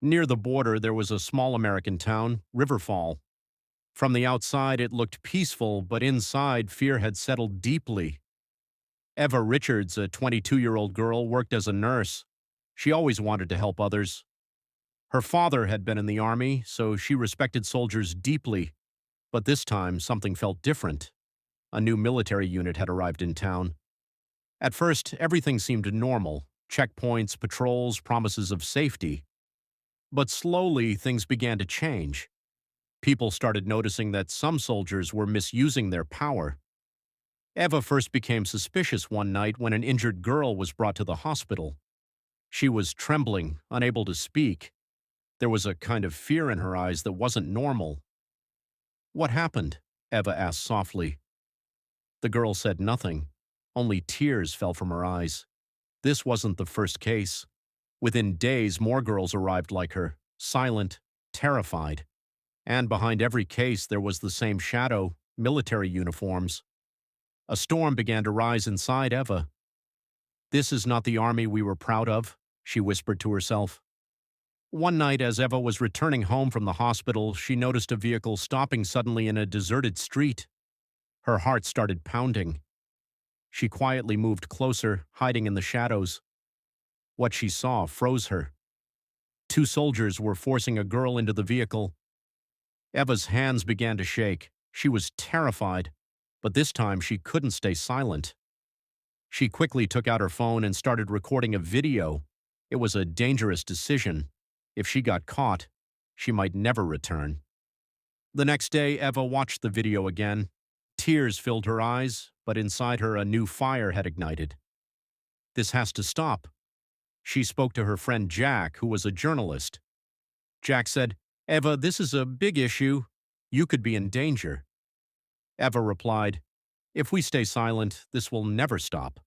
Near the border, there was a small American town, Riverfall. From the outside, it looked peaceful, but inside, fear had settled deeply. Eva Richards, a 22-year-old girl, worked as a nurse. She always wanted to help others. Her father had been in the army, so she respected soldiers deeply. But this time, something felt different. A new military unit had arrived in town. At first, everything seemed normal. Checkpoints, patrols, promises of safety. But slowly, things began to change. People started noticing that some soldiers were misusing their power. Eva first became suspicious one night when an injured girl was brought to the hospital. She was trembling, unable to speak. There was a kind of fear in her eyes that wasn't normal. "What happened?" Eva asked softly. The girl said nothing. Only tears fell from her eyes. This wasn't the first case. Within days, more girls arrived like her, silent, terrified. And behind every case, there was the same shadow: military uniforms. A storm began to rise inside Eva. "This is not the army we were proud of," she whispered to herself. One night, as Eva was returning home from the hospital, she noticed a vehicle stopping suddenly in a deserted street. Her heart started pounding. She quietly moved closer, hiding in the shadows. What she saw froze her. Two soldiers were forcing a girl into the vehicle. Eva's hands began to shake. She was terrified, but this time she couldn't stay silent. She quickly took out her phone and started recording a video. It was a dangerous decision. If she got caught, she might never return. The next day, Eva watched the video again. Tears filled her eyes, but inside her a new fire had ignited. "This has to stop." She spoke to her friend Jack, who was a journalist. Jack said, "Eva, this is a big issue. You could be in danger." Eva replied, "If we stay silent, this will never stop."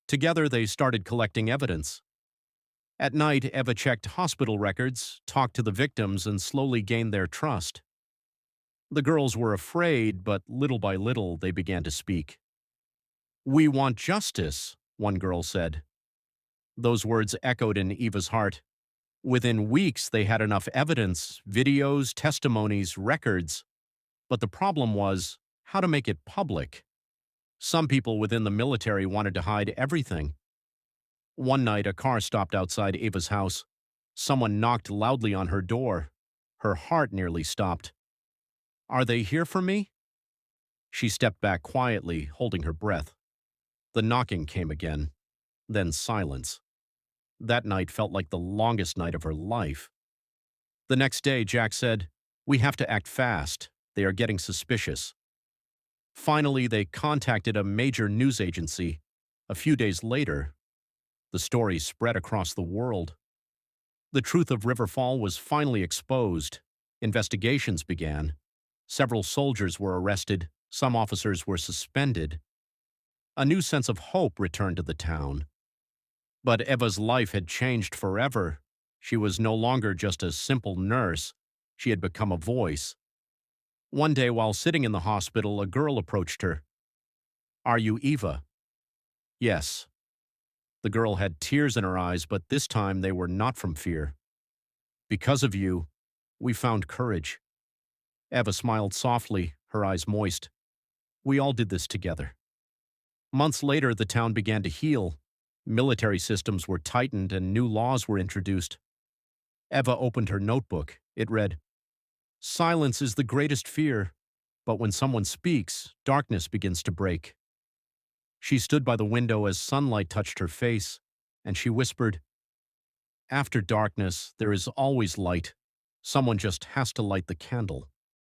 Together, they started collecting evidence. At night, Eva checked hospital records, talked to the victims, and slowly gained their trust. The girls were afraid, but little by little, they began to speak. "We want justice," one girl said. Those words echoed in Eva's heart. Within weeks, they had enough evidence: videos, testimonies, records. But the problem was how to make it public. Some people within the military wanted to hide everything. One night, a car stopped outside Eva's house. Someone knocked loudly on her door. Her heart nearly stopped. "Are they here for me?" She stepped back quietly, holding her breath. The knocking came again. Then silence. That night felt like the longest night of her life. The next day, Jack said, "We have to act fast. They are getting suspicious." Finally, they contacted a major news agency. A few days later, the story spread across the world. The truth of Riverfall was finally exposed. Investigations began. Several soldiers were arrested. Some officers were suspended. A new sense of hope returned to the town. But Eva's life had changed forever. She was no longer just a simple nurse. She had become a voice. One day, while sitting in the hospital, a girl approached her. "Are you Eva?" "Yes." The girl had tears in her eyes, but this time they were not from fear. "Because of you, we found courage." Eva smiled softly, her eyes moist. "We all did this together." Months later, the town began to heal. Military systems were tightened and new laws were introduced. Eva opened her notebook. It read, "Silence is the greatest fear, but when someone speaks, darkness begins to break." She stood by the window as sunlight touched her face, and she whispered, "After darkness, there is always light. Someone just has to light the candle."